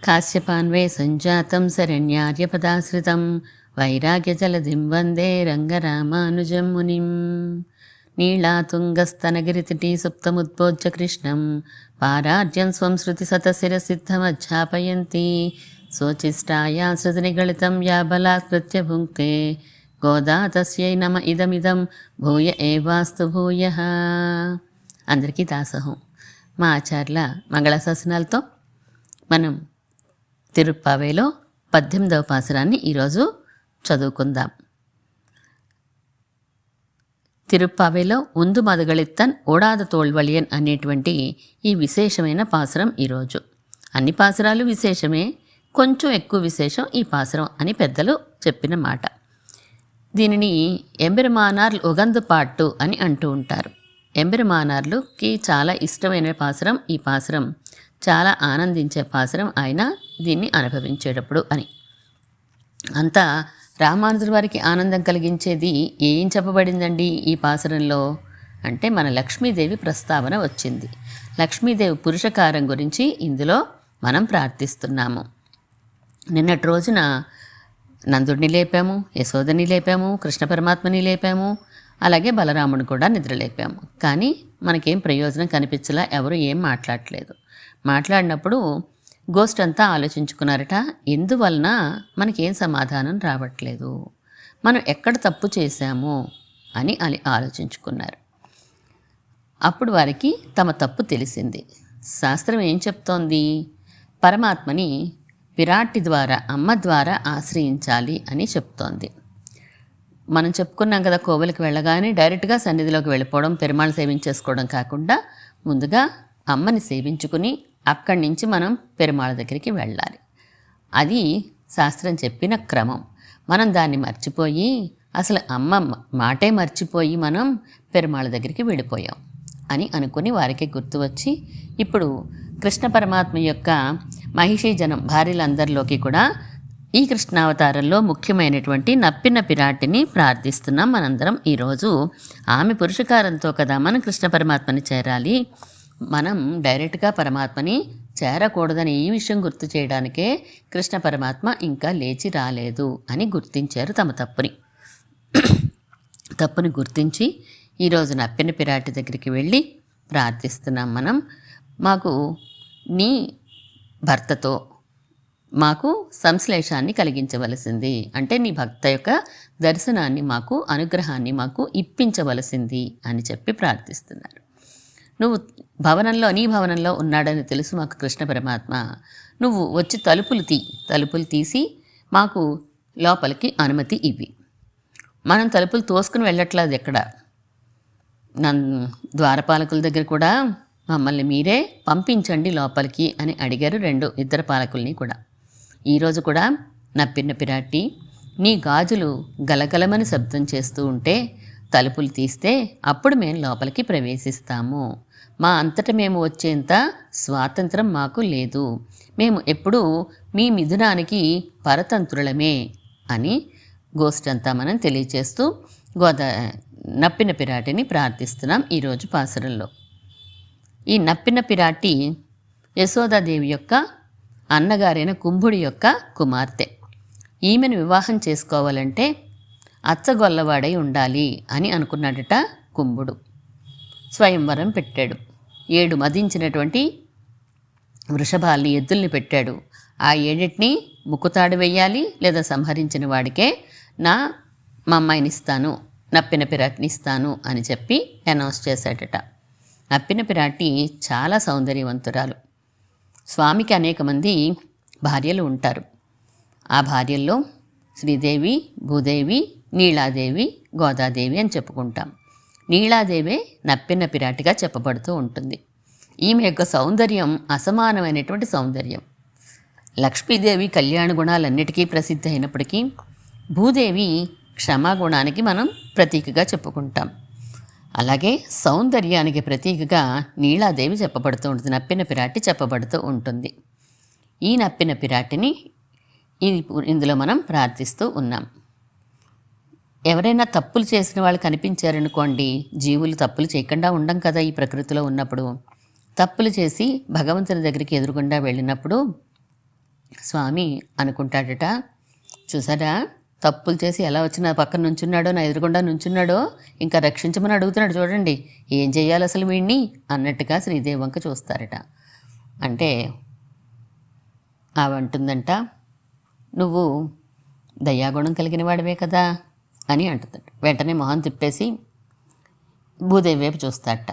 కాశ్యపాన్వే సంజాతం శరణ్యార్యపదాశ్రితం వైరాగ్యజలధిం వందే రంగరామానుజం మునిం. నీళాతుంగస్తనగిరితటీ సుప్తముద్బోధ్య కృష్ణం పారార్జ్యం స్వం శృతిశతశిరసిద్ధమధ్యాపయంతి స్వచిష్టాయా సృజనిగళితం యా బలాత్కృత్య భుంక్తే గోదా తస్యై నమ ఇదమిదం భూయ ఏవాస్తు భూయః. అందరికీ దాసోహం. మా ఆచార్యుల మంగళాశాసనాలతో మనం తిరుప్పావేలో 18వ పాసురాన్ని ఈరోజు చదువుకుందాం. తిరుప్పావేలో ఉందు మదగళిత్తన్ ఓడాద తోళ్వళియన్ అనేటువంటి ఈ విశేషమైన పాసురం ఈరోజు. అన్ని పాసురాలు విశేషమే, కొంచెం ఎక్కువ విశేషం ఈ పాసురం అని పెద్దలు చెప్పిన మాట. దీనిని ఎంబెరుమానార్లు ఉగందు పాట్టు అని అంటూ ఉంటారు. ఎంబెరుమానార్లుకి చాలా ఇష్టమైన పాసురం ఈ పాసురం, చాలా ఆనందించే పాసురం ఆయన దీన్ని అనుభవించేటప్పుడు అని. అంతా రామానుజుల వారికి ఆనందం కలిగించేది ఏం చెప్పబడిందండి ఈ పాసురంలో అంటే, మన లక్ష్మీదేవి ప్రస్తావన వచ్చింది. లక్ష్మీదేవి పురుషకారం గురించి ఇందులో మనం ప్రార్థిస్తున్నాము. నిన్నటి రోజున నందుడిని లేపాము, యశోదని లేపాము, కృష్ణ పరమాత్మని లేపాము, అలాగే బలరాముని కూడా నిద్రలేపాము. కానీ మనకేం ప్రయోజనం కనిపించలా, ఎవరు ఏం మాట్లాడలేదు. మాట్లాడినప్పుడు గోష్ఠి అంతా ఆలోచించుకున్నారట, ఎందువలన మనకేం సమాధానం రావట్లేదు, మనం ఎక్కడ తప్పు చేశాము అని ఆలోచించుకున్నారు. అప్పుడు వారికి తమ తప్పు తెలిసింది. శాస్త్రం ఏం చెప్తోంది, పరమాత్మని విరాట్టి ద్వారా, అమ్మ ద్వారా ఆశ్రయించాలి అని చెప్తోంది. మనం చెప్పుకున్నాం కదా, కోవెలకు వెళ్ళగానే డైరెక్ట్గా సన్నిధిలోకి వెళ్ళిపోవడం, పెరుమాళ్ సేవించేసుకోవడం కాకుండా ముందుగా అమ్మని సేవించుకుని అక్కడి నుంచి మనం పెరుమాళ దగ్గరికి వెళ్ళాలి. అది శాస్త్రం చెప్పిన క్రమం. మనం దాన్ని మర్చిపోయి, అసలు అమ్మ మాటే మర్చిపోయి మనం పెరుమాళ దగ్గరికి వెళ్ళిపోయాం అని అనుకుని వారికి గుర్తు వచ్చి, ఇప్పుడు కృష్ణ పరమాత్మ యొక్క మహిషీ జనం భార్యలందరిలోకి కూడా ఈ కృష్ణావతారంలో ముఖ్యమైనటువంటి నప్పిన పిరాటిని ప్రార్థిస్తున్నాం మనందరం ఈరోజు. ఆమె పురుషకారంతో కదా మనం కృష్ణ పరమాత్మని చేరాలి. మనం డైరెక్ట్గా పరమాత్మని చేరకూడదని ఈ విషయం గుర్తు చేయడానికే కృష్ణ పరమాత్మ ఇంకా లేచి రాలేదు అని గుర్తించారు తమ తప్పుని గుర్తించి ఈరోజు నప్పిన పిరాటి దగ్గరికి వెళ్ళి ప్రార్థిస్తున్నాం మనం. మాకు నీ భర్తతో మాకు సంశ్లేషాన్ని కలిగించవలసింది, అంటే నీ భక్త యొక్క దర్శనాన్ని మాకు, అనుగ్రహాన్ని మాకు ఇప్పించవలసింది అని చెప్పి ప్రార్థిస్తున్నారు. నువ్వు నీ భవనంలో ఉన్నాడని తెలుసు మాకు కృష్ణ పరమాత్మ. నువ్వు వచ్చి తలుపులు తీసి మాకు లోపలికి అనుమతి ఇవ్వి. మనం తలుపులు తోసుకుని వెళ్ళట్లేదు ఎక్కడ. ద్వారపాలకుల దగ్గర కూడా మమ్మల్ని మీరే పంపించండి లోపలికి అని అడిగారు ఇద్దరు పాలకుల్ని కూడా. ఈరోజు కూడా నప్పిన పిరాటి నీ గాజులు గలగలమని శబ్దం చేస్తూ ఉంటే తలుపులు తీస్తే అప్పుడు మేము లోపలికి ప్రవేశిస్తాము. మా అంతటా మేము వచ్చేంత స్వాతంత్రం మాకు లేదు, మేము ఎప్పుడూ మీ మిథునానికి పరతంత్రులమే అని గోష్ఠి అంతా మనం తెలియచేస్తూ నప్పిన పిరాటిని ప్రార్థిస్తున్నాం ఈరోజు పాసురంలో. ఈ నప్పిన పిరాటి యశోదాదేవి యొక్క అన్నగారైన కుంభుడి యొక్క కుమార్తె. ఈమెను వివాహం చేసుకోవాలంటే అచ్చగొల్లవాడై ఉండాలి అని అనుకున్నాడట కుంభుడు. స్వయంవరం పెట్టాడు. 7 మదించినటువంటి వృషభాల్ని, ఎద్దుల్ని పెట్టాడు. ఆ 7 ముక్కుతాడు వెయ్యాలి, లేదా సంహరించిన వాడికే మా అమ్మాయిని ఇస్తాను, నప్పిన పిరాటిని ఇస్తాను అని చెప్పి అనౌన్స్ చేశాడట. నప్పిన పిరాటి చాలా సౌందర్యవంతురాలు. స్వామికి అనేక మంది భార్యలు ఉంటారు. ఆ భార్యల్లో శ్రీదేవి, భూదేవి, నీలాదేవి, గోదాదేవి అని చెప్పుకుంటాం. నీలాదేవే నప్పిన పిరాటిగా చెప్పబడుతూ ఉంటుంది. ఈమె యొక్క సౌందర్యం అసమానమైనటువంటి సౌందర్యం. లక్ష్మీదేవి కళ్యాణ గుణాలన్నిటికీ ప్రసిద్ధి అయినప్పటికీ భూదేవి క్షమాగుణానికి మనం ప్రతీకగా చెప్పుకుంటాం. అలాగే సౌందర్యానికి ప్రతీకగా నీలాదేవి చెప్పబడుతూ ఉంటుంది, నప్పిన పిరాటి చెప్పబడుతూ ఉంటుంది. ఈ నప్పిన పిరాటిని ఇందులో మనం ప్రార్థిస్తూ ఉన్నాం. ఎవరైనా తప్పులు చేసిన వాళ్ళు కనిపించారనుకోండి, జీవులు తప్పులు చేయకుండా ఉండం కదా ఈ ప్రకృతిలో ఉన్నప్పుడు. తప్పులు చేసి భగవంతుని దగ్గరికి ఎదురుగుండా వెళ్ళినప్పుడు స్వామి అనుకుంటాడట, చూసారా తప్పులు చేసి ఎలా వచ్చి నా పక్కన నుంచున్నాడో, నా ఎదురుగుండా నుంచున్నాడో, ఇంకా రక్షించమని అడుగుతున్నాడు చూడండి, ఏం చెయ్యాలి అసలు వీడిని అన్నట్టుగా శ్రీదేవి వంక చూస్తారట. అంటే ఆవంటుందంట, నువ్వు దయాగుణం కలిగిన వాడివే కదా అని అంటుందట. వెంటనే మొహం తిప్పేసి భూదేవి వైపు చూస్తాడట.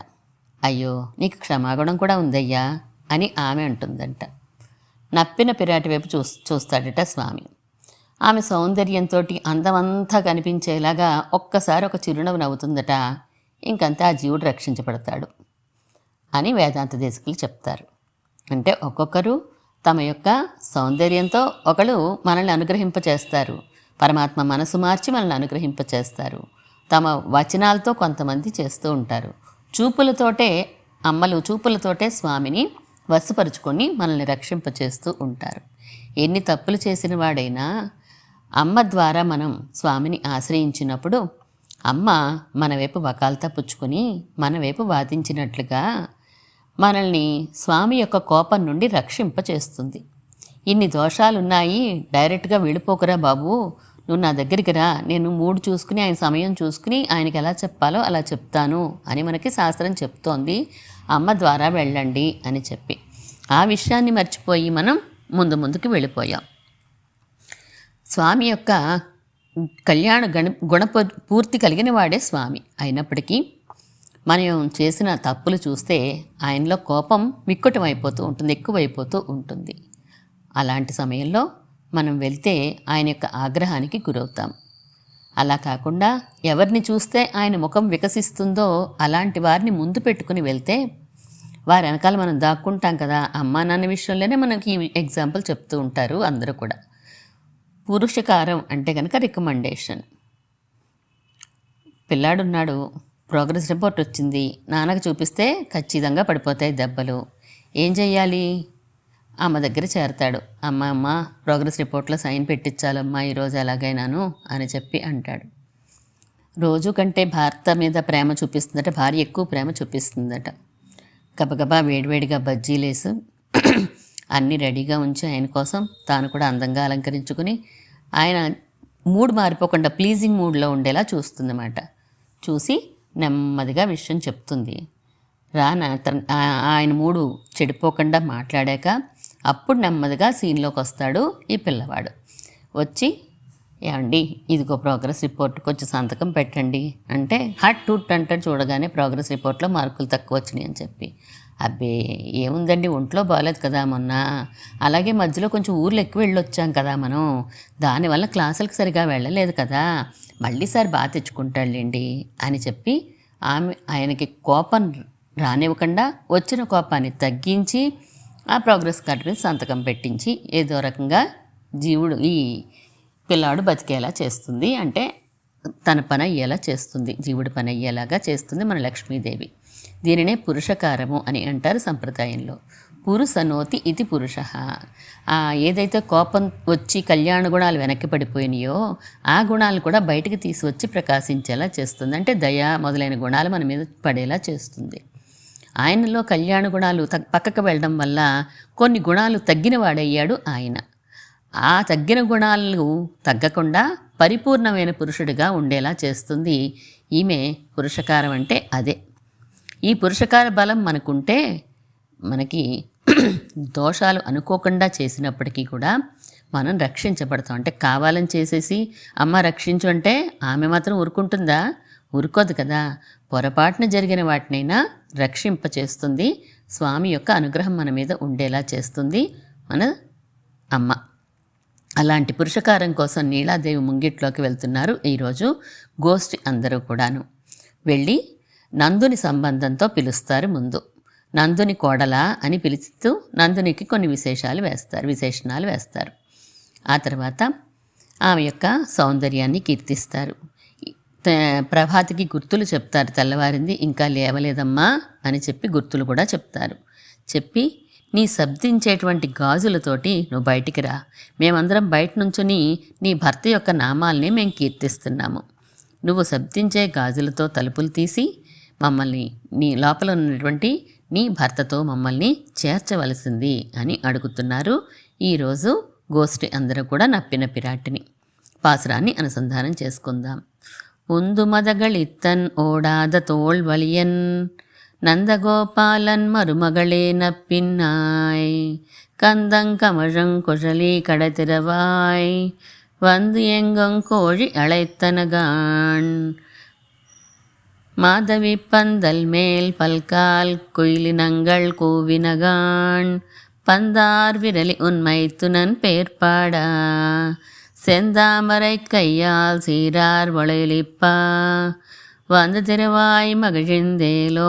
అయ్యో నీకు క్షమాగుణం కూడా ఉందయ్యా అని ఆమె అంటుందంట. నప్పిన పిరాటి వైపు చూస్తాడట స్వామి. ఆమె సౌందర్యంతో అందమంతా కనిపించేలాగా ఒక్కసారి ఒక చిరునవ్వు నవ్వుతుందట. ఇంకంతా ఆ జీవుడు రక్షించబడతాడు అని వేదాంత దేశకులు చెప్తారు. అంటే ఒక్కొక్కరు తమ యొక్క సౌందర్యంతో ఒకళ్ళు మనల్ని అనుగ్రహింపచేస్తారు, పరమాత్మ మనసు మార్చి మనల్ని అనుగ్రహింపచేస్తారు. తమ వచనాలతో కొంతమంది చేస్తూ ఉంటారు. చూపులతోటే అమ్మలు చూపులతోటే స్వామిని వశపరుచుకొని మనల్ని రక్షింపచేస్తూ ఉంటారు. ఎన్ని తప్పులు చేసిన వాడైనా అమ్మ ద్వారా మనం స్వామిని ఆశ్రయించినప్పుడు అమ్మ మన వైపు వకాల్తా పుచ్చుకొని మన వైపు వాదించినట్లుగా మనల్ని స్వామి యొక్క కోపం నుండి రక్షింపచేస్తుంది. ఇన్ని దోషాలున్నాయి, డైరెక్ట్గా వెళ్ళిపోకురా బాబు, నువ్వు నా దగ్గరికి రా, నేను మూడు చూసుకుని ఆయన సమయం చూసుకుని ఆయనకి ఎలా చెప్పాలో అలా చెప్తాను అని మనకి శాస్త్రం చెప్తోంది. అమ్మ ద్వారా వెళ్ళండి అని చెప్పి ఆ విషయాన్ని మర్చిపోయి మనం ముందుకు వెళ్ళిపోయాం. స్వామి యొక్క కళ్యాణ గుణపూర్తి కలిగిన వాడే స్వామి. అయినప్పటికీ మనం చేసిన తప్పులు చూస్తే ఆయనలో కోపం విక్కుటమైపోతూ ఉంటుంది, ఎక్కువైపోతూ ఉంటుంది. అలాంటి సమయంలో మనం వెళ్తే ఆయన యొక్క ఆగ్రహానికి గురవుతాం. అలా కాకుండా ఎవరిని చూస్తే ఆయన ముఖం వికసిస్తుందో అలాంటి వారిని ముందు పెట్టుకుని వెళ్తే వారి వెనకాల మనం దాక్కుంటాం కదా. అమ్మా నాన్న విషయంలోనే మనకి ఎగ్జాంపుల్ చెప్తూ ఉంటారు అందరూ కూడా. పురుషకారం అంటే కనుక రికమెండేషన్. పిల్లాడున్నాడు, ప్రోగ్రెస్ రిపోర్ట్ వచ్చింది, నాన్నకు చూపిస్తే ఖచ్చితంగా పడిపోతాయి దెబ్బలు. ఏం చెయ్యాలి? అమ్మ దగ్గర చేరతాడు. అమ్మ ప్రోగ్రెస్ రిపోర్ట్లో సైన్ పెట్టించాలమ్మా ఈరోజు ఎలాగైనాను అని చెప్పి అంటాడు. రోజు కంటే భర్త మీద ప్రేమ చూపిస్తుందట, భార్య ఎక్కువ ప్రేమ చూపిస్తుందట. గబగబా వేడివేడిగా బజ్జీలేసు అన్నీ రెడీగా ఉంచి ఆయన కోసం తాను కూడా అందంగా అలంకరించుకుని ఆయన మూడ్ మారిపోకుండా ప్లీజింగ్ మూడ్లో ఉండేలా చూస్తుందన్నమాట. చూసి నెమ్మదిగా విషయం చెప్తుంది. ఆయన మూడు చెడిపోకుండా మాట్లాడాక అప్పుడు నెమ్మదిగా సీన్లోకి వస్తాడు ఈ పిల్లవాడు. వచ్చి ఏమండి ఇదిగో ప్రోగ్రెస్ రిపోర్ట్ కొంచెం సంతకం పెట్టండి అంటే హట్ అంటాడు. చూడగానే ప్రోగ్రెస్ రిపోర్ట్లో మార్కులు తక్కువ వచ్చినాయి అని చెప్పి, అబ్బే ఏముందండి ఒంట్లో బాగాలేదు కదా మొన్న, అలాగే మధ్యలో కొంచెం ఊర్లు ఎక్కువ వెళ్ళొచ్చాం కదా మనం, దానివల్ల క్లాసులకు సరిగా వెళ్ళలేదు కదా, మళ్ళీసారి బాగా తెచ్చుకుంటాడులేండి అని చెప్పి ఆయనకి కోపం రానివ్వకుండా వచ్చిన కోపాన్ని తగ్గించి ఆ ప్రోగ్రెస్ కార్డు మీద సంతకం పెట్టించి ఏదో రకంగా జీవుడు ఈ పిల్లాడు బతికేలా చేస్తుంది. అంటే తన పని అయ్యేలా చేస్తుంది, జీవుడి పని అయ్యేలాగా చేస్తుంది మన లక్ష్మీదేవి. దీనినే పురుషకారము అని అంటారు సంప్రదాయంలో. పురుషనోతి ఇది పురుష. ఏదైతే కోపం వచ్చి కళ్యాణ గుణాలు వెనక్కి పడిపోయినాయో ఆ గుణాలు కూడా బయటికి తీసుకొచ్చి ప్రకాశించేలా చేస్తుంది. అంటే దయ మొదలైన గుణాలు మన మీద పడేలా చేస్తుంది. ఆయనలో కళ్యాణ గుణాలు పక్కకు వెళ్ళడం వల్ల కొన్ని గుణాలు తగ్గిన వాడయ్యాడు ఆయన. ఆ తగ్గిన గుణాలు తగ్గకుండా పరిపూర్ణమైన పురుషుడిగా ఉండేలా చేస్తుంది ఈమె పురుషకారం. అంటే అదే ఈ పురుషకార బలం మనకుంటే మనకి దోషాలు అనుకోకుండా చేసినప్పటికీ కూడా మనం రక్షించబడతాం. అంటే కావాలని చేసేసి అమ్మ రక్షించు అంటే ఆమె మాత్రం ఊరుకుంటుందా? ఊరుకోదు కదా. పొరపాటున జరిగిన వాటినైనా రక్షింపచేస్తుంది. స్వామి యొక్క అనుగ్రహం మన మీద ఉండేలా చేస్తుంది మన అమ్మ. అలాంటి పురుషకారం కోసం నీలాదేవి ముంగిట్లోకి వెళ్తున్నారు ఈరోజు గోష్ఠి అందరూ కూడాను. వెళ్ళి నందుని సంబంధంతో పిలుస్తారు. ముందు నందుని కోడల అని పిలుస్తూ నందునికి కొన్ని విశేషణాలు వేస్తారు. ఆ తర్వాత ఆమె యొక్క సౌందర్యాన్ని కీర్తిస్తారు. ప్రభాతికి గుర్తులు చెప్తారు. తెల్లవారింది ఇంకా లేవలేదమ్మా అని చెప్పి గుర్తులు కూడా చెప్తారు. చెప్పి నీ శబ్దించేటువంటి గాజులతోటి నువ్వు బయటికి రా, మేమందరం బయట నుంచుని నీ భర్త యొక్క నామాల్ని మేము కీర్తిస్తున్నాము. నువ్వు శబ్దించే గాజులతో తలుపులు తీసి మమ్మల్ని నీ లోపల ఉన్నటువంటి నీ భర్తతో మమ్మల్ని చేర్చవలసింది అని అడుగుతున్నారు ఈరోజు గోష్ఠి అందరూ కూడా నప్పిన పిరాటిని. పాసురాన్ని అనుసంధానం చేసుకుందాం. உந்து மதகளித்தன் ஓடாத தோள்வலியன் நந்தகோபாலன் மருமகளே நப்பின்னாய் கந்தங்கமழங்குழலி கடத்திரவாய் வந்து எங்கொங் கோழி அழைத்தனகான் மாதவி பந்தல் மேல் பல்கால் குயிலினங்கள் கூவினகான் பந்தார் விரலி உண்மை துணன் பேர்பாடா செந்தாமரை கையால் சீரார் வளையலிப்பா வந்து திருவாய் மகிழ்ந்தேலோரெம்பாவாய்.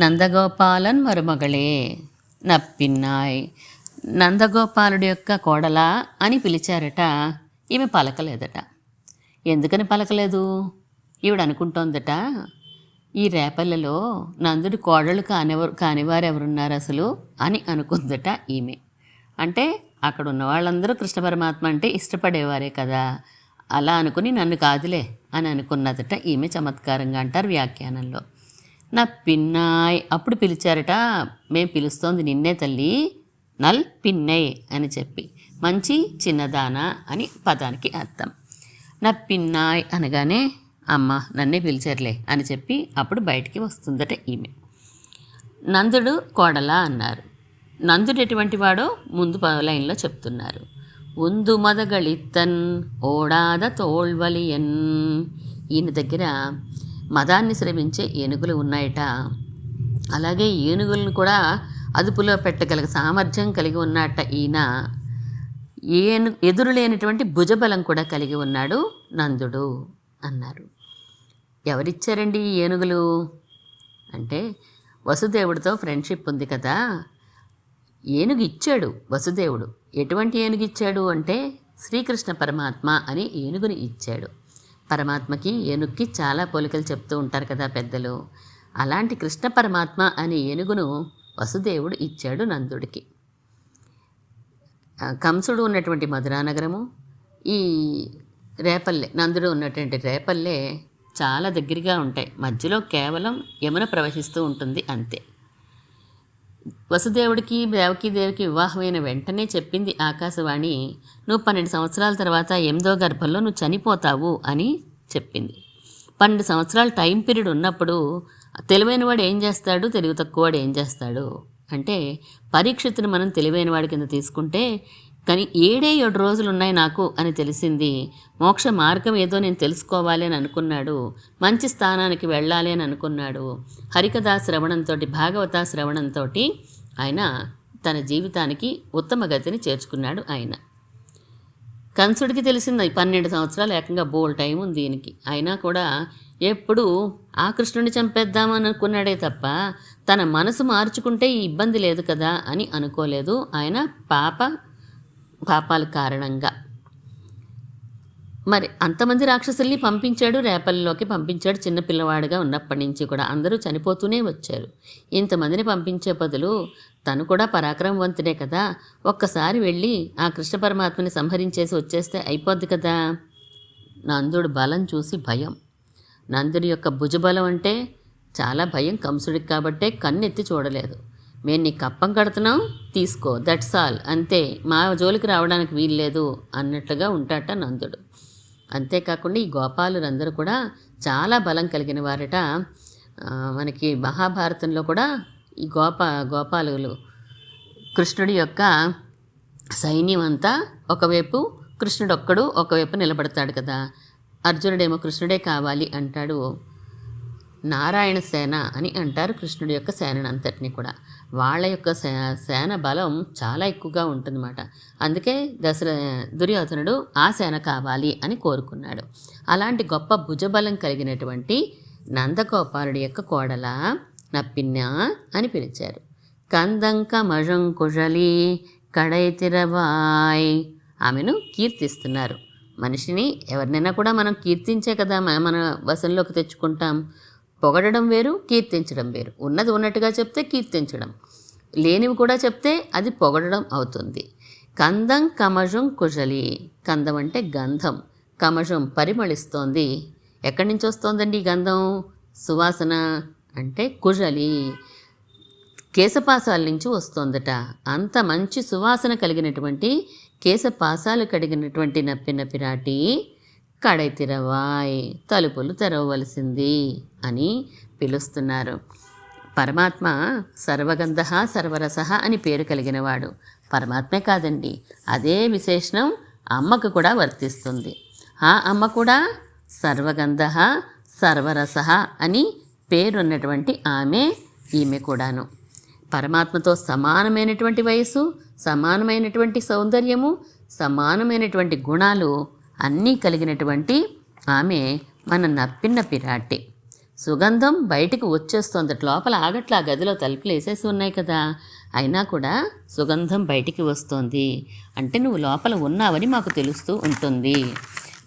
నందగోపాలన్ మరుమగళే నప్పిన్నాయ్. నందగోపాలుడి యొక్క కోడలా అని పిలిచారట. ఈమె పలకలేదట. ఎందుకని పలకలేదు? ఈవిడ అనుకుంటోందట, ఈ రేపల్లలో నందుడి కోడలు కానివారెవరున్నారు అసలు అని అనుకుందట ఈమె. అంటే అక్కడ ఉన్న వాళ్ళందరూ కృష్ణ పరమాత్మ అంటే ఇష్టపడేవారే కదా, అలా అనుకుని నన్ను కాదులే అని అనుకున్నదట ఈమె. చమత్కారంగా అంటారు వ్యాఖ్యానంలో. నా పిన్నాయ్ అప్పుడు పిలిచారట, మేం పిలుస్తోంది నిన్నే తల్లి, నల్ పిన్నయ్ అని చెప్పి, మంచి చిన్నదానా అని పదానికి అర్థం. నా పిన్నాయ్ అనగానే అమ్మ నన్నే పిలిచారులే అని చెప్పి అప్పుడు బయటికి వస్తుందట ఈమె. నందుడు కోడలా అన్నారు. నందుడు ఎటువంటి వాడో ముందు లైన్లో చెప్తున్నారు. ఉందు మదగళిత్తన్ ఓడాద తోల్వలియన్. ఈయన దగ్గర మదాన్ని శ్రమించే ఏనుగులు ఉన్నాయట. అలాగే ఏనుగులను కూడా అదుపులో పెట్టగల సామర్థ్యం కలిగి ఉన్నట్ట ఈయన. ఎదురులేనటువంటి భుజబలం కూడా కలిగి ఉన్నాడు నందుడు అన్నారు. ఎవరిచ్చారండి ఈ ఏనుగులు అంటే, వసుదేవుడితో ఫ్రెండ్షిప్ ఉంది కదా, ఏనుగు ఇచ్చాడు వసుదేవుడు. ఎటువంటి ఏనుగు ఇచ్చాడు అంటే, శ్రీకృష్ణ పరమాత్మ అని ఏనుగుని ఇచ్చాడు. పరమాత్మకి ఏనుగుకి చాలా పోలికలు చెప్తూ ఉంటారు కదా పెద్దలు. అలాంటి కృష్ణ పరమాత్మ అనే ఏనుగును వసుదేవుడు ఇచ్చాడు నందుడికి. కంసుడు ఉన్నటువంటి మధురానగరము, ఈ రేపల్లె నందుడు ఉన్నటువంటి రేపల్లె చాలా దగ్గరగా ఉంటాయి. మధ్యలో కేవలం యమున ప్రవహిస్తూ ఉంటుంది అంతే. వసుదేవుడికి దేవకీదేవికి వివాహమైన వెంటనే చెప్పింది ఆకాశవాణి, నువ్వు 12 సంవత్సరాల తర్వాత 8వ గర్భంలో నువ్వు చనిపోతావు అని చెప్పింది. 12 సంవత్సరాల టైం పీరియడ్ ఉన్నప్పుడు తెలివైన వాడు ఏం చేస్తాడు, తెలివి తక్కువ వాడు ఏం చేస్తాడు అంటే, పరీక్షితుని మనం తెలివైన వాడి కింద తీసుకుంటే, కానీ 7 రోజులు ఉన్నాయి నాకు అని తెలిసింది. మోక్ష మార్గం ఏదో నేను తెలుసుకోవాలి అని అనుకున్నాడు. మంచి స్థానానికి వెళ్ళాలి అని అనుకున్నాడు. హరికథా శ్రవణంతో, భాగవత శ్రవణంతో ఆయన తన జీవితానికి ఉత్తమ గతిని చేర్చుకున్నాడు ఆయన. కంసుడికి తెలిసింది 12 సంవత్సరాలు ఏకంగా బోల్ టైం ఉంది దీనికి. అయినా కూడా ఎప్పుడు ఆ కృష్ణుని చంపేద్దామని అనుకున్నాడే తప్ప తన మనసు మార్చుకుంటే ఈ ఇబ్బంది లేదు కదా అని అనుకోలేదు ఆయన పాపాల కారణంగా. మరి అంతమంది రాక్షసుల్ని పంపించాడు, రేపల్లిలోకి పంపించాడు. చిన్నపిల్లవాడిగా ఉన్నప్పటి నుంచి కూడా అందరూ చనిపోతూనే వచ్చారు. ఇంతమందిని పంపించే బదులు తను కూడా పరాక్రమవంతుడే కదా, ఒక్కసారి వెళ్ళి ఆ కృష్ణ పరమాత్మని సంహరించేసి వచ్చేస్తే అయిపోద్ది కదా. నందుడు బలం చూసి భయం. నందుడి యొక్క భుజబలం అంటే చాలా భయం కంసుడికి. కాబట్టే కన్నెత్తి చూడలేదు. మేము నీకు కప్పం కడుతున్నాం, తీసుకో, దట్స్ ఆల్, అంతే, మా జోలికి రావడానికి వీల్లేదు అన్నట్లుగా ఉంటాట నందుడు. అంతేకాకుండా ఈ గోపాలులందరూ కూడా చాలా బలం కలిగిన వారట. మనకి మహాభారతంలో కూడా ఈ గోపాలులు కృష్ణుడి యొక్క సైన్యం అంతా ఒకవైపు, కృష్ణుడు ఒక్కడు ఒకవైపు నిలబడతాడు కదా. అర్జునుడేమో కృష్ణుడే కావాలి అంటాడు. నారాయణ సేన అని అంటారు కృష్ణుడి యొక్క సేనంతటిని కూడా. వాళ్ళ యొక్క సేన బలం చాలా ఎక్కువగా ఉంటుందన్నమాట. అందుకే దుర్యోధనుడు ఆ సేన కావాలి అని కోరుకున్నాడు. అలాంటి గొప్ప భుజబలం కలిగినటువంటి నందగోపాలుడి యొక్క కోడల నప్పిన్న అని పిలిచారు. కందంక మజంకుజలి కడైతిరవాయ్. ఆమెను కీర్తిస్తున్నారు. మనిషిని ఎవరినైనా కూడా మనం కీర్తించే కదా మన వశంలోకి తెచ్చుకుంటాం. పొగడడం వేరు, కీర్తించడం వేరు. ఉన్నది ఉన్నట్టుగా చెప్తే కీర్తించడం, లేనివి కూడా చెప్తే అది పొగడడం అవుతుంది. కందం కమజం కుజలి. కందం అంటే గంధం, కమజం పరిమళిస్తోంది. ఎక్కడి నుంచి వస్తోందండి ఈ గంధం? సువాసన అంటే కుజలి, కేశపాసాల నుంచి వస్తోందట. అంత మంచి సువాసన కలిగినటువంటి కేశపాసాలు కడిగినటువంటి నప్పిన పిరాటి కడై తెరవాయ్, తలుపులు తెరవవలసింది అని పిలుస్తున్నారు. పరమాత్మ సర్వగంధ సర్వరస అని పేరు కలిగినవాడు. పరమాత్మే కాదండి, అదే విశేషణం అమ్మకు కూడా వర్తిస్తుంది. ఆ అమ్మ కూడా సర్వగంధ సర్వరస అని పేరున్నటువంటి ఈమె కూడాను. పరమాత్మతో సమానమైనటువంటి వయసు, సమానమైనటువంటి సౌందర్యము, సమానమైనటువంటి గుణాలు అన్నీ కలిగినటువంటి ఆమె మన నప్పిన పిరాటి. సుగంధం బయటికి వచ్చేస్తోంది, లోపల ఆగట్లా, గదిలో తలుపులు వేసేసి ఉన్నాయి కదా, అయినా కూడా సుగంధం బయటికి వస్తోంది. అంటే నువ్వు లోపల ఉన్నావని మాకు తెలుస్తూ ఉంటుంది.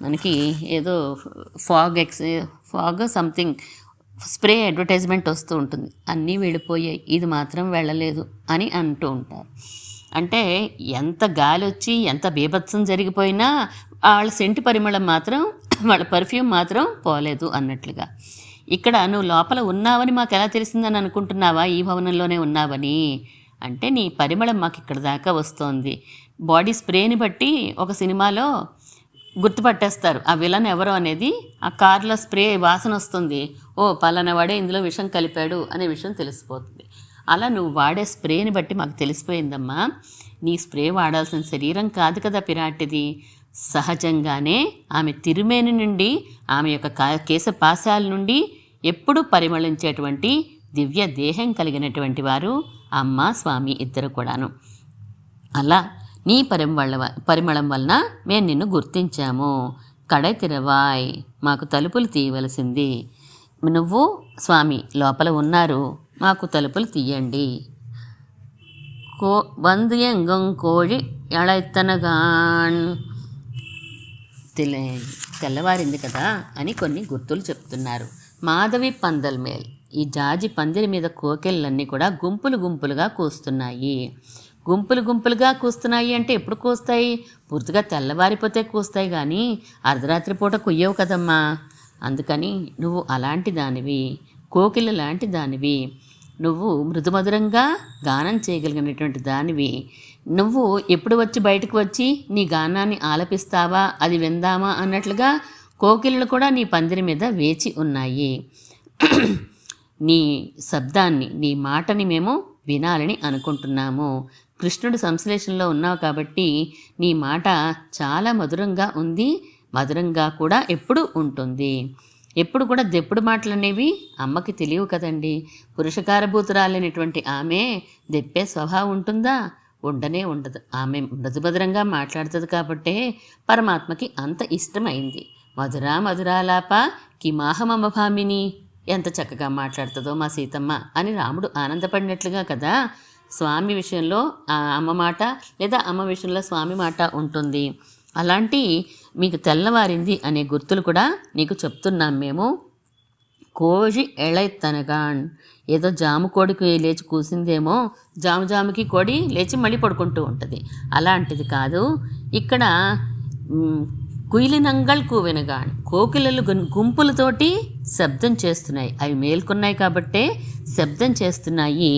మనకి ఏదో ఫాగ్ సంథింగ్ స్ప్రే అడ్వర్టైజ్మెంట్ వస్తూ ఉంటుంది, అన్నీ వెళ్ళిపోయాయి, ఇది మాత్రం వెళ్ళలేదు అని అంటూ ఉంటారు. అంటే ఎంత గాలి వచ్చి ఎంత బీభత్సం జరిగిపోయినా వాళ్ళ సెంటు పరిమళం మాత్రం, వాళ్ళ పర్ఫ్యూమ్ మాత్రం పోలేదు అన్నట్లుగా. ఇక్కడ నువ్వు లోపల ఉన్నావని మాకు ఎలా తెలిసిందని అనుకుంటున్నావా? ఈ భవనంలోనే ఉన్నావని. అంటే నీ పరిమళం మాకు ఇక్కడ దాకా వస్తోంది. బాడీ స్ప్రేని బట్టి ఒక సినిమాలో గుర్తుపట్టేస్తారు ఆ విలన్ ఎవరో అనేది. ఆ కార్లో స్ప్రే వాసన వస్తుంది, ఓ పలానా వాడే ఇందులో విషం కలిపాడు అనే విషయం తెలిసిపోతుంది. అలా నువ్వు వాడే స్ప్రేని బట్టి మాకు తెలిసిపోయిందమ్మా. నీ స్ప్రే వాడాల్సిన శరీరం కాదు కదా పిరాటిది. సహజంగానే ఆమె తిరుమేని నుండి, ఆమె యొక్క కేశపాశాల నుండి ఎప్పుడూ పరిమళించేటువంటి దివ్య దేహం కలిగినటువంటి వారు అమ్మ స్వామి ఇద్దరు కూడాను. అలా నీ పరిమళం వలన మేము నిన్ను గుర్తించాము. కడై తెరవాయ్, మాకు తలుపులు తీయవలసింది. నువ్వు స్వామి లోపల ఉన్నారు, మాకు తలుపులు తీయండి. వందియంగం కోడి ఎళైతనగాన్, తెల్లవారింది కదా అని కొన్ని గుర్తులు చెప్తున్నారు. మాధవి పందల్ మేల్, ఈ జాజి పందిరి మీద కోకెళ్ళన్నీ కూడా గుంపులు గుంపులుగా కూస్తున్నాయి. గుంపులు గుంపులుగా కూస్తున్నాయి అంటే ఎప్పుడు కూస్తాయి? పూర్తిగా తెల్లవారిపోతే కూస్తాయి, కానీ అర్ధరాత్రి పూట కుయ్యవు కదమ్మా. అందుకని నువ్వు అలాంటి దానివి, కోకిల లాంటి దానివి, నువ్వు మృదుమధురంగా గానం చేయగలిగినటువంటి దానివి. నువ్వు ఎప్పుడు వచ్చి బయటకు వచ్చి నీ గానాన్ని ఆలపిస్తావా, అది విందామా అన్నట్లుగా కోకిలలు కూడా నీ పందిరి మీద వేచి ఉన్నాయి. నీ శబ్దాన్ని, నీ మాటని మేము వినాలని అనుకుంటున్నాము. కృష్ణుడు సంశ్లేషణలో ఉన్నావు కాబట్టి నీ మాట చాలా మధురంగా ఉంది, మధురంగా కూడా ఎప్పుడు ఉంటుంది. ఎప్పుడు కూడా దెప్పుడు మాటలు అనేవి అమ్మకి తెలియవు కదండి. పురుషకారభూతురాలైనటువంటి ఆమె దెప్పే స్వభావం ఉంటుందా? ఉండనే ఉండదు. ఆమె మృదుమధురంగా మాట్లాడుతుంది కాబట్టే పరమాత్మకి అంత ఇష్టమైంది. మధురా మధురాలాప కిమాహమమ భామిని, ఎంత చక్కగా మాట్లాడుతుందో మా సీతమ్మ అని రాముడు ఆనందపడినట్లుగా కదా స్వామి విషయంలో ఆ అమ్మ మాట, లేదా అమ్మ విషయంలో స్వామి మాట ఉంటుంది. అలాంటి మీకు తెల్లవారింది అనే గుర్తులు కూడా నీకు చెప్తున్నాం మేము. కోజి ఎళైతనగాన్, ఏదో జాము కోడికి లేచి కూసిందేమో, జాముకి కోడి లేచి మళ్ళీ పడుకుంటూ ఉంటుంది, అలాంటిది కాదు. ఇక్కడ కుయిలినంగల్ కూవెనగాన్, కోకిలలు గుంపులతోటి శబ్దం చేస్తున్నాయి. అవి మేల్కొన్నాయి కాబట్టే శబ్దం చేస్తున్నాయి.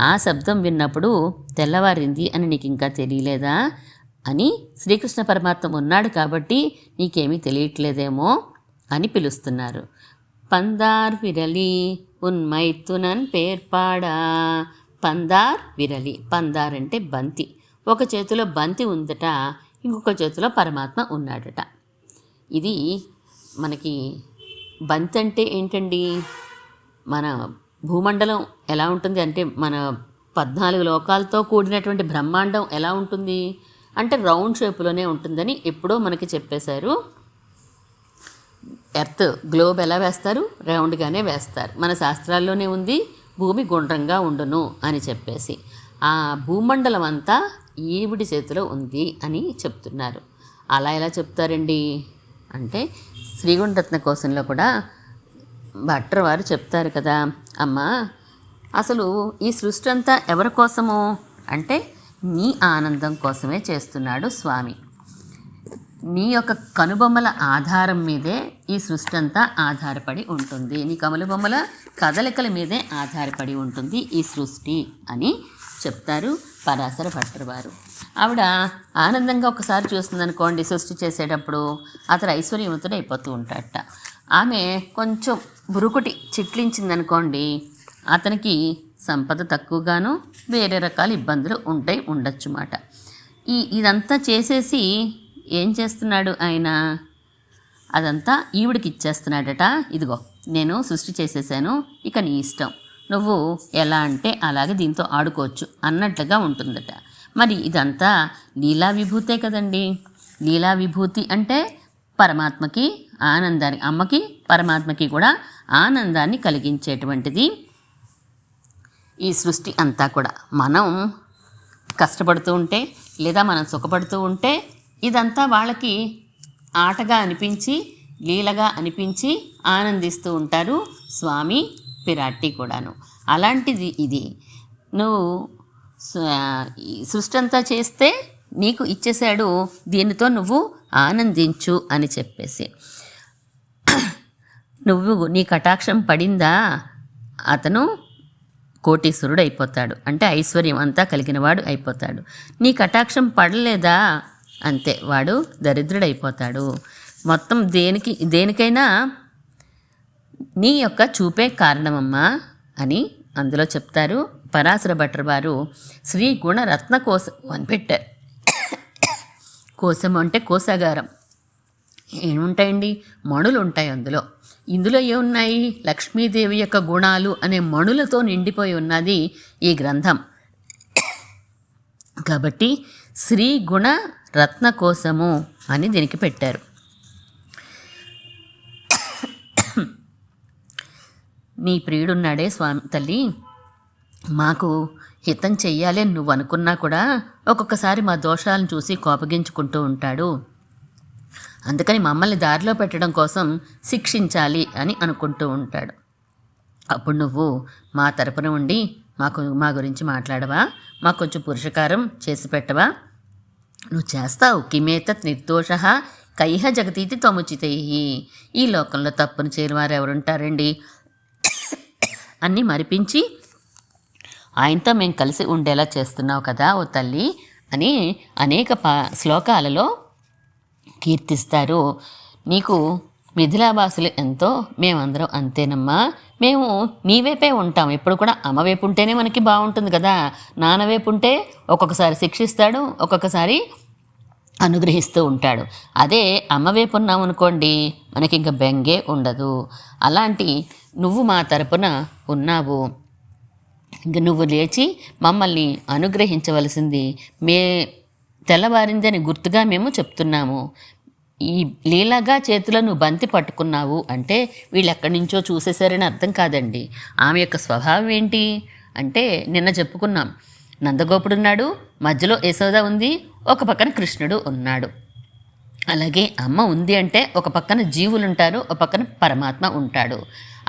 ఆ శబ్దం విన్నప్పుడు తెల్లవారింది అని నీకు ఇంకా తెలియలేదా అని శ్రీకృష్ణ పరమాత్మ ఉన్నాడు కాబట్టి నీకేమీ తెలియట్లేదేమో అని పిలుస్తున్నారు. పందార్ విరలి ఉన్మైతునన్ పేర్పాడా, పందార్ విరలి, పందార్ అంటే బంతి. ఒక చేతిలో బంతి ఉందట, ఇంకొక చేతిలో పరమాత్మ ఉన్నాడట. ఇది మనకి బంతి అంటే ఏంటండి, మన భూమండలం ఎలా ఉంటుంది అంటే మన 14 లోకాలతో కూడినటువంటి బ్రహ్మాండం ఎలా ఉంటుంది అంటే రౌండ్ షేప్లోనే ఉంటుందని ఎప్పుడో మనకి చెప్పేశారు. ఎర్త్ గ్లోబ్ ఎలా వేస్తారు? రౌండ్గానే వేస్తారు. మన శాస్త్రాల్లోనే ఉంది భూమి గుండ్రంగా ఉండును అని చెప్పేసి. ఆ భూమండలం అంతా ఈవిడి చేతిలో ఉంది అని చెప్తున్నారు. అలా ఎలా చెప్తారండి అంటే శ్రీగుండరత్న కోశంలో కూడా భట్టర్ వారు చెప్తారు కదా, అమ్మా అసలు ఈ సృష్టి అంతా ఎవరి కోసము అంటే నీ ఆనందం కోసమే చేస్తున్నాడు స్వామి. నీ యొక్క కనుబొమ్మల ఆధారం మీదే ఈ సృష్టి అంతా ఆధారపడి ఉంటుంది. నీ కనుబొమ్మల కదలికల మీదే ఆధారపడి ఉంటుంది ఈ సృష్టి అని చెప్తారు పరాశర భట్టర్ వారు. ఆవిడ ఆనందంగా ఒకసారి చూస్తుందనుకోండి, సృష్టి చేసేటప్పుడు అతను ఐశ్వర్యవంతుడు అయిపోతూ ఉంటాడట. ఆమె కొంచెం బురుకుటి చిట్లించిందనుకోండి, అతనికి సంపద తక్కువగాను వేరే రకాల ఇబ్బందులు ఉండొచ్చు మాట. ఇదంతా చేసేసి ఏం చేస్తున్నాడు ఆయన, అదంతా ఈవిడికి ఇచ్చేస్తున్నాడట. ఇదిగో నేను సృష్టి చేసేసాను, ఇక నీ ఇష్టం, నువ్వు ఎలా అంటే అలాగే దీంతో ఆడుకోవచ్చు అన్నట్లుగా ఉంటుందట. మరి ఇదంతా లీలా విభూతే కదండి. లీలా విభూతి అంటే పరమాత్మకి ఆనందాన్ని, అమ్మకి పరమాత్మకి కూడా ఆనందాన్ని కలిగించేటువంటిది ఈ సృష్టి అంతా కూడా. మనం కష్టపడుతూ ఉంటే లేదా మనం సుఖపడుతూ ఉంటే ఇదంతా వాళ్ళకి ఆటగా అనిపించి లీలగా అనిపించి ఆనందిస్తూ ఉంటారు స్వామి పిరాట్టి కూడాను. అలాంటిది ఇది. నువ్వు సృష్టి అంతా చేస్తే నీకు ఇచ్చేశాడు, దీనితో నువ్వు ఆనందించు అని చెప్పేసి. నువ్వు నీ కటాక్షం పడిందా, అతను కోటీశ్వరుడు అయిపోతాడు, అంటే ఐశ్వర్యం అంతా కలిగినవాడు అయిపోతాడు. నీ కటాక్షం పడలేదా, అంతే, వాడు దరిద్రుడైపోతాడు. మొత్తం దేనికైనా నీ యొక్క చూపే కారణమమ్మా అని అందులో చెప్తారు పరాశర భట్టర్ వారు. శ్రీ గుణరత్న కోశం అని పెట్టారు. కోశం అంటే కోశాగారం. ఏముంటాయండి, మణులు ఉంటాయి అందులో. ఇందులో ఏమున్నాయి, లక్ష్మీదేవి యొక్క గుణాలు అనే మణులతో నిండిపోయి ఉన్నది ఈ గ్రంథం. కాబట్టి శ్రీ గుణ రత్న కోశము అని దీనికి పెట్టారు. నీ ప్రియుడున్నాడే స్వామి తల్లి, మాకు హితం చెయ్యాలి అని నువ్వు అనుకున్నా కూడా ఒక్కొక్కసారి మా దోషాలను చూసి కోపగించుకుంటూ ఉంటాడు. అందుకని మమ్మల్ని దారిలో పెట్టడం కోసం శిక్షించాలి అని అనుకుంటూ ఉంటాడు. అప్పుడు నువ్వు మా తరపున ఉండి మా గురించి మాట్లాడవా, మాకు కొంచెం పురుషకారం చేసి పెట్టవా? నువ్వు చేస్తావు. కిమేతత్ నిర్దోష కైహ జగతీతి త్వముచితై. ఈ లోకంలో తప్పును చేరువారు ఎవరుంటారండి? అన్నీ మరిపించి ఆయనతో మేము కలిసి ఉండేలా చేస్తున్నావు కదా ఓ తల్లి అని అనేక శ్లోకాలలో కీర్తిస్తారు. నీకు మిథిలాభాసులు ఎంతో, మేమందరం అంతేనమ్మా. మేము నీ వైపే ఉంటాం. ఎప్పుడు కూడా అమ్మ వైపు ఉంటేనే మనకి బాగుంటుంది కదా. నాన్న వైపు ఉంటే ఒక్కొక్కసారి శిక్షిస్తాడు, ఒక్కొక్కసారి అనుగ్రహిస్తూ ఉంటాడు. అదే అమ్మ వైపు ఉన్నాం అనుకోండి, మనకి ఇంకా బెంగే ఉండదు. అలాంటి నువ్వు మా తరపున ఉన్నావు. ఇంక నువ్వు లేచి మమ్మల్ని అనుగ్రహించవలసింది తెల్లవారిందని గుర్తుగా మేము చెప్తున్నాము. ఈ లీలాగా చేతులను బంతి పట్టుకున్నావు అంటే వీళ్ళు ఎక్కడి నుంచో చూసేశారని అర్థం కాదండి. ఆమె యొక్క స్వభావం ఏంటి అంటే నిన్న చెప్పుకున్నాం. నందగోపుడున్నాడు, మధ్యలో యశోద ఉంది, ఒక పక్కన కృష్ణుడు ఉన్నాడు. అలాగే అమ్మ ఉంది అంటే ఒక పక్కన జీవులు ఉంటారు, ఒక పక్కన పరమాత్మ ఉంటాడు.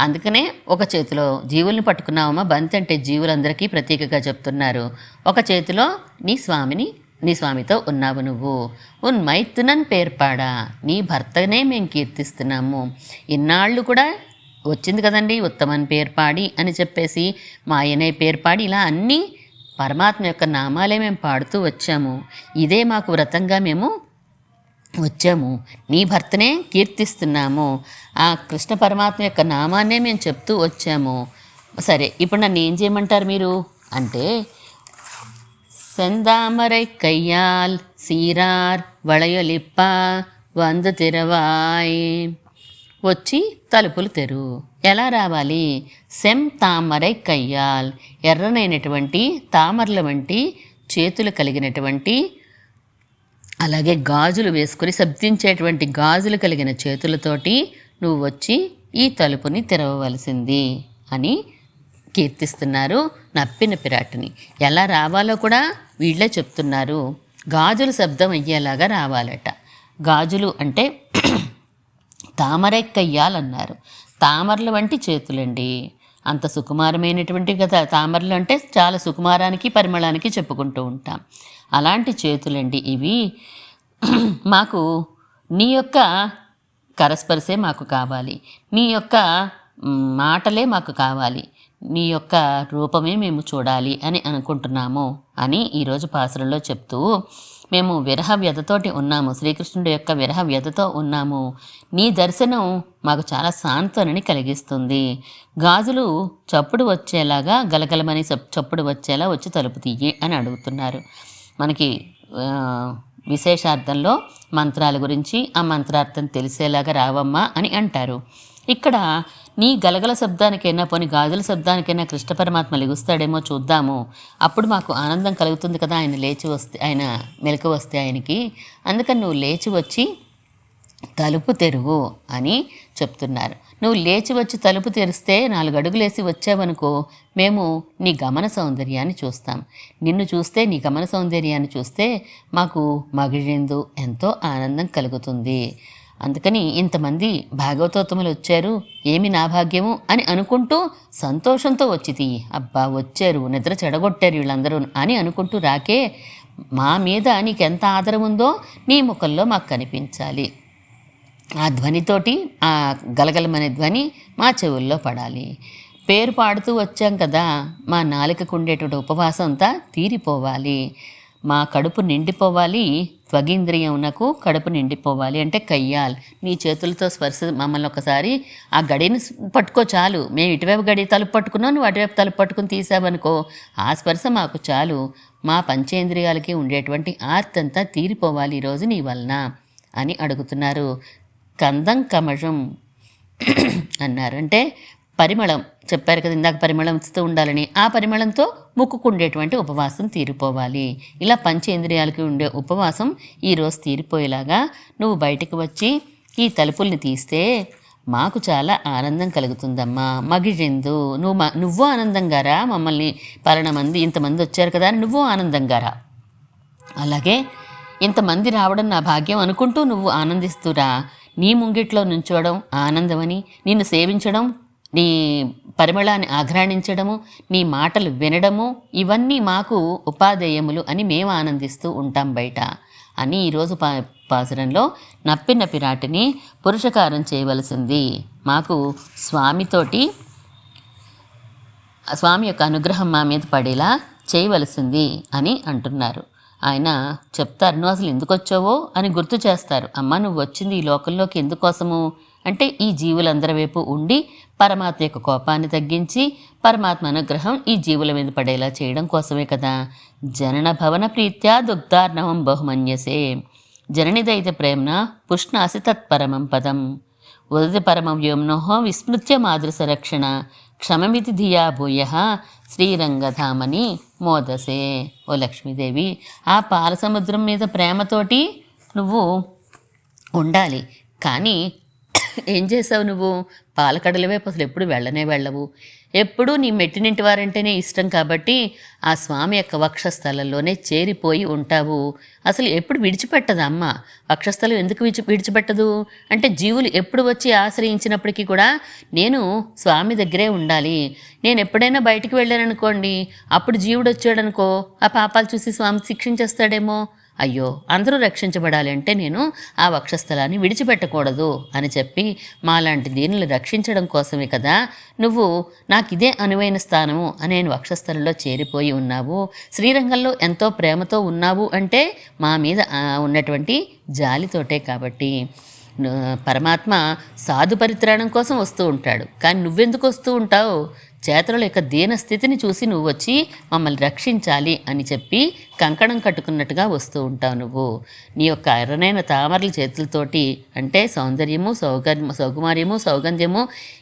అందుకనే ఒక చేతిలో జీవుల్ని పట్టుకున్నావమ్మా. బంతి అంటే జీవులందరికీ ప్రతీకగా చెప్తున్నారు. ఒక చేతిలో నీ స్వామితో ఉన్నావు నువ్వు. మైత్తునన్ పేర్పాడా, నీ భర్తనే మేము కీర్తిస్తున్నాము. ఇన్నాళ్ళు కూడా వచ్చింది కదండి ఉత్తమన్ పేర్పాడి అని చెప్పేసి, మాయనే పేర్పాడి, ఇలా అన్నీ పరమాత్మ యొక్క నామాలే మేము పాడుతూ వచ్చాము. ఇదే మాకు వ్రతంగా మేము వచ్చాము. నీ భర్తనే కీర్తిస్తున్నాము. ఆ కృష్ణ పరమాత్మ యొక్క నామాన్నే మేము చెప్తూ వచ్చాము. సరే, ఇప్పుడు నన్ను ఏం చేయమంటారు మీరు అంటే, செந்தாமரை கையால் சீரார் వళయలిప్ప వంద తిరవాయ్. వచ్చి తలుపులు తెరు. ఎలా రావాలి? తామరై కయ్యాల్, ఎర్రనైనటువంటి తామరల వంటి చేతులు కలిగినటువంటి, అలాగే గాజులు వేసుకుని శబ్దించేటువంటి గాజులు కలిగిన చేతులతోటి నువ్వు వచ్చి ఈ తలుపుని తెరవవలసింది అని కీర్తిస్తున్నారు నప్పిన పిరాటిని. ఎలా రావాలో కూడా వీళ్ళే చెప్తున్నారు. గాజులు శబ్దం అయ్యేలాగా రావాలట. గాజులు అంటే తామరెక్కయ్యాలన్నారు. తామరల వంటి చేతులండి. అంత సుకుమారమైనటువంటి కదా తామరలు అంటే, చాలా సుకుమారానికి పరిమళానికి చెప్పుకుంటూ ఉంటాం. అలాంటి చేతులండి ఇవి. మాకు నీ యొక్క కరస్పర్శే మాకు కావాలి, నీ యొక్క మాటలే మాకు కావాలి, నీ యొక్క రూపమే మేము చూడాలి అని అనుకుంటున్నాము అని ఈరోజు పాసురంలో చెప్తూ, మేము విరహ వ్యధతోటి ఉన్నాము, శ్రీకృష్ణుడి యొక్క విరహ వ్యధతో ఉన్నాము, నీ దర్శనం మాకు చాలా సాంత్వనని కలిగిస్తుంది, గాజులు చప్పుడు వచ్చేలాగా గలగలమని చప్పుడు వచ్చేలా వచ్చి తలుపు తీయి అని అడుగుతున్నారు. మనకి విశేషార్థంలో మంత్రాల గురించి ఆ మంత్రార్థం తెలిసేలాగా రావమ్మా అని అంటారు. ఇక్కడ నీ గలగల శబ్దానికైనా పోని గాజుల శబ్దానికైనా కృష్ణ పరమాత్మ లెగుస్తాడేమో చూద్దాము, అప్పుడు మాకు ఆనందం కలుగుతుంది కదా, ఆయన లేచి వస్తే, ఆయన మెలకు వస్తే ఆయనకి, అందుకని నువ్వు లేచి వచ్చి తలుపు తెరువు అని చెప్తున్నారు. నువ్వు లేచి వచ్చి తలుపు తెరిస్తే 4 అడుగులేసి వచ్చావనుకో, మేము నీ గమన సౌందర్యాన్ని చూస్తాం. నిన్ను చూస్తే, నీ గమన సౌందర్యాన్ని చూస్తే మాకు మగిழிందు ఎంతో ఆనందం కలుగుతుంది. అందుకని ఇంతమంది భాగవతోత్తములు వచ్చారు, ఏమి నా భాగ్యము అని అనుకుంటూ సంతోషంతో వచ్చి అబ్బా వచ్చారు, నిద్ర చెడగొట్టారు వీళ్ళందరూ అని అనుకుంటూ రాకే, మా మీద నీకెంత ఆదరం ఉందో నీ ముఖంలో మాకు కనిపించాలి. ఆ ధ్వనితోటి, ఆ గలగలమనే ధ్వని మా చెవుల్లో పడాలి. పేరు పాడుతూ వచ్చాం కదా, మా నాలుకకు ఉండేటువంటి ఉపవాసం అంతా తీరిపోవాలి, మా కడుపు నిండిపోవాలి, త్వగీంద్రియంనకు కడుపు నిండిపోవాలి. అంటే కయ్యాల్, నీ చేతులతో స్పర్శ మమ్మల్ని ఒకసారి ఆ గడిని పట్టుకో చాలు, మేము ఇటువైపు గడి తలుపు పట్టుకున్నాం, నువ్వు అటువైపు తలుపు పట్టుకుని తీసావనుకో, ఆ స్పర్శ మాకు చాలు, మా పంచేంద్రియాలకి ఉండేటువంటి ఆర్తంతా తీరిపోవాలి ఈరోజు నీ వలన అని అడుగుతున్నారు. కందం కమజం అన్నారు. అంటే పరిమళం చెప్పారు కదా ఇందాక, పరిమళం ఇస్తూ ఉండాలని, ఆ పరిమళంతో ముక్కుకుండేటువంటి ఉపవాసం తీరిపోవాలి. ఇలా పంచేంద్రియాలకి ఉండే ఉపవాసం ఈరోజు తీరిపోయేలాగా నువ్వు బయటకు వచ్చి ఈ తలుపుల్ని తీస్తే మాకు చాలా ఆనందం కలుగుతుందమ్మా. మగిజెందు, నువ్వు ఆనందంగా రా, మమ్మల్ని మంది ఇంతమంది వచ్చారు కదా అని నువ్వు ఆనందంగా రా. అలాగే ఇంతమంది రావడం నా భాగ్యం అనుకుంటూ నువ్వు ఆనందిస్తురా. నీ ముంగిట్లో నుంచోవడం ఆనందమని, నిన్ను సేవించడం, నీ పరిమళాన్ని ఆఘ్రాణించడము, నీ మాటలు వినడము, ఇవన్నీ మాకు ఉపాధేయములు అని మేము ఆనందిస్తూ ఉంటాం బయట అని ఈరోజు పాసురంలో నప్పిన పిరాటిని పురుషకారం చేయవలసింది, మాకు స్వామితోటి స్వామి యొక్క అనుగ్రహం మా మీద పడేలా చేయవలసింది అని అంటున్నారు. ఆయన చెప్తారు, నువ్వు అసలు ఎందుకు వచ్చావో అని గుర్తు చేస్తారు. అమ్మ నువ్వు వచ్చింది ఈ లోకంలోకి ఎందుకోసము అంటే, ఈ జీవులందరి వైపు ఉండి పరమాత్మ యొక్క కోపాన్ని తగ్గించి పరమాత్మ అనుగ్రహం ఈ జీవుల మీద పడేలా చేయడం కోసమే కదా. జనన భవన ప్రీత్యా దుగ్ధార్ణవం బహుమన్యసే, జననిదైతే ప్రేమ్న పుష్ణాసి తత్పరమం పదం, ఉదతి పరమం వ్యోమ్నోహ విస్మృత్య మాదృశ రక్షణ, క్షమమితి ధియా భూయ శ్రీరంగధామని మోదసే. ఓ లక్ష్మీదేవి, ఆ పాల సముద్రం మీద ప్రేమతోటి నువ్వు ఉండాలి, కానీ ఏం చేసావు నువ్వు, పాలకడల వైపు అసలు ఎప్పుడు వెళ్ళవు, ఎప్పుడూ నీ మెట్టినింటి వారంటేనే ఇష్టం కాబట్టి ఆ స్వామి యొక్క వక్షస్థలంలోనే చేరిపోయి ఉంటావు. అసలు ఎప్పుడు విడిచిపెట్టదు అమ్మ. వక్షస్థలం ఎందుకు విడిచిపెట్టదు అంటే, జీవులు ఎప్పుడు వచ్చి ఆశ్రయించినప్పటికీ కూడా నేను స్వామి దగ్గరే ఉండాలి. నేను ఎప్పుడైనా బయటికి వెళ్ళాననుకోండి, అప్పుడు జీవుడు వచ్చాడనుకో, ఆ పాపాలు చూసి స్వామి శిక్షించేస్తాడేమో, అయ్యో అందరూ రక్షించబడాలి అంటే నేను ఆ వక్షస్థలాన్ని విడిచిపెట్టకూడదు అని చెప్పి మాలాంటి దీనిని రక్షించడం కోసమే కదా నువ్వు నాకు ఇదే అనువైన స్థానము అని నేను వక్షస్థలంలో చేరిపోయి ఉన్నావు. శ్రీరంగంలో ఎంతో ప్రేమతో ఉన్నావు అంటే మా మీద ఉన్నటువంటి జాలితోటే. కాబట్టి పరమాత్మ సాధు పరిత్రాణం కోసం వస్తూ ఉంటాడు, కానీ నువ్వెందుకు వస్తూ ఉంటావు, చేతల యొక్క దీనస్థితిని చూసి నువ్వు వచ్చి మమ్మల్ని రక్షించాలి అని చెప్పి కంకణం కట్టుకున్నట్టుగా వస్తూ ఉంటావు. నువ్వు నీ యొక్క ఎర్రనైన తామరల చేతులతోటి, అంటే సౌందర్యము, సౌకుమార్యము, సౌగంధ్యము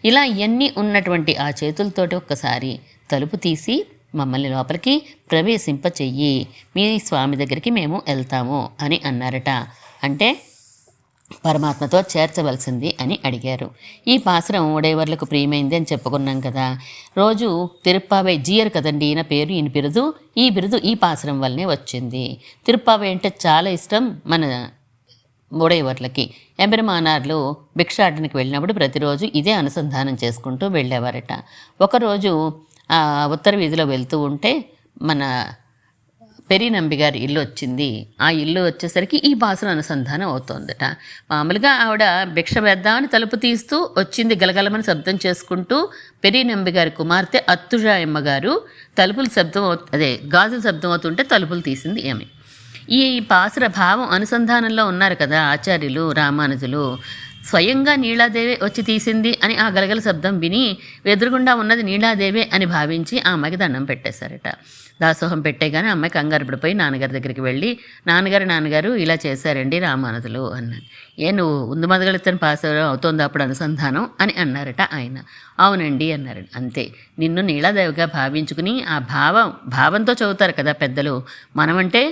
ఇలా ఇవన్నీ ఉన్నటువంటి ఆ చేతులతోటి ఒక్కసారి తలుపు తీసి మమ్మల్ని లోపలికి ప్రవేశింప చెయ్యి, మీ స్వామి దగ్గరికి మేము వెళ్తాము అని అన్నారట. అంటే పరమాత్మతో చేర్చవలసింది అని అడిగారు. ఈ పాసురం ఉడేవర్లకు ప్రియమైంది అని చెప్పుకున్నాం కదా. రోజు తిరుప్పావై జీయర్ కదండి ఈయన పేరు, ఈయన బిరుదు. ఈ బిరుదు ఈ పాసురం వల్లనే వచ్చింది. తిరుప్పావై అంటే చాలా ఇష్టం మన ఉడేవర్లకి. ఎంబెరుమానార్లు భిక్షాటనకి వెళ్ళినప్పుడు ప్రతిరోజు ఇదే అనుసంధానం చేసుకుంటూ వెళ్ళేవారట. ఒకరోజు ఉత్తర వీధిలో వెళ్తూ ఉంటే మన పెరినంబి గారి ఇల్లు వచ్చింది. ఆ ఇల్లు వచ్చేసరికి ఈ పాసురం అనుసంధానం అవుతోందట. మామూలుగా ఆవిడ భిక్ష వేద్దామని తలుపు తీస్తూ వచ్చింది, గలగలమని శబ్దం చేసుకుంటూ. పెరినంబి గారి కుమార్తె అత్తుజాయమ్మ గారు తలుపులు శబ్దం అదే గాజులు శబ్దం అవుతుంటే తలుపులు తీసింది ఏమి. ఈ పాసుర భావం అనుసంధానంలో ఉన్నారు కదా ఆచార్యులు రామానుజులు. స్వయంగా నీలాదేవే వచ్చి తీసింది అని ఆ గలగల శబ్దం విని ఎదురుగుండా ఉన్నది నీలాదేవే అని భావించి ఆ అమ్మాయికి దండం పెట్టేశారట. దాసోహం పెట్టేగానే అమ్మాయి కంగారు పడిపోయి నాన్నగారి దగ్గరికి వెళ్ళి, నాన్నగారు ఇలా చేశారండి రామానుజులు అన్నాను. నువ్వు ఉందు మదగలితని పాసురం అవుతోంది అప్పుడు అనుసంధానం అని అన్నారట ఆయన. అవునండి అన్నారు. అంతే, నిన్ను నీలాదేవిగా భావించుకుని ఆ భావంతో చదువుతారు కదా పెద్దలు. మనమంటే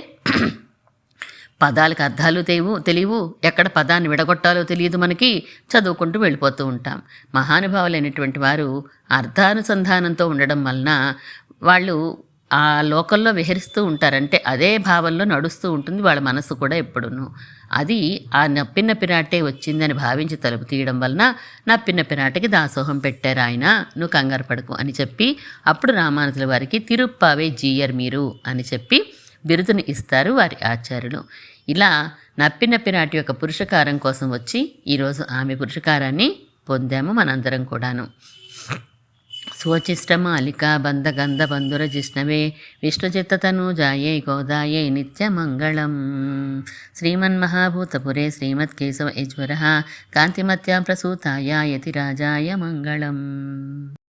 పదాలకు అర్థాలు తెలియవు, ఎక్కడ పదాన్ని విడగొట్టాలో తెలియదు మనకి, చదువుకుంటూ వెళ్ళిపోతూ ఉంటాం. మహానుభావులైనటువంటి వారు అర్థానుసంధానంతో ఉండడం వలన వాళ్ళు ఆ లోకంలో విహరిస్తూ ఉంటారంటే అదే భావంలో నడుస్తూ ఉంటుంది వాళ్ళ మనసు కూడా ఎప్పుడును. అది ఆ నప్పిన పిరాటే వచ్చిందని భావించి తలుపు తీయడం వలన నప్పిన పిరాటకి దాసోహం పెట్టారు ఆయన, నువ్వు కంగారు పడకు అని చెప్పి అప్పుడు రామానుజుల వారికి తిరుప్పావే జీయర్ మీరు అని చెప్పి బిరుదుని ఇస్తారు వారి ఆచార్యులు. ఇలా నప్పిన పిరాటి యొక్క పురుషకారం కోసం వచ్చి ఈరోజు ఆమె పురుషకారాన్ని పొందాము మనందరం కూడాను. స్వచిష్టమాలికా బంధ గంధ బంధుర జిష్ణవే విష్ణుచిత్తతనూజాయై గోదాయై నిత్యమంగళం. శ్రీమన్మహాభూతపురే శ్రీమత్కేశవ యజ్వరః కాంతిమత్యా ప్రసూతాయ యతిరాజాయ మంగళం.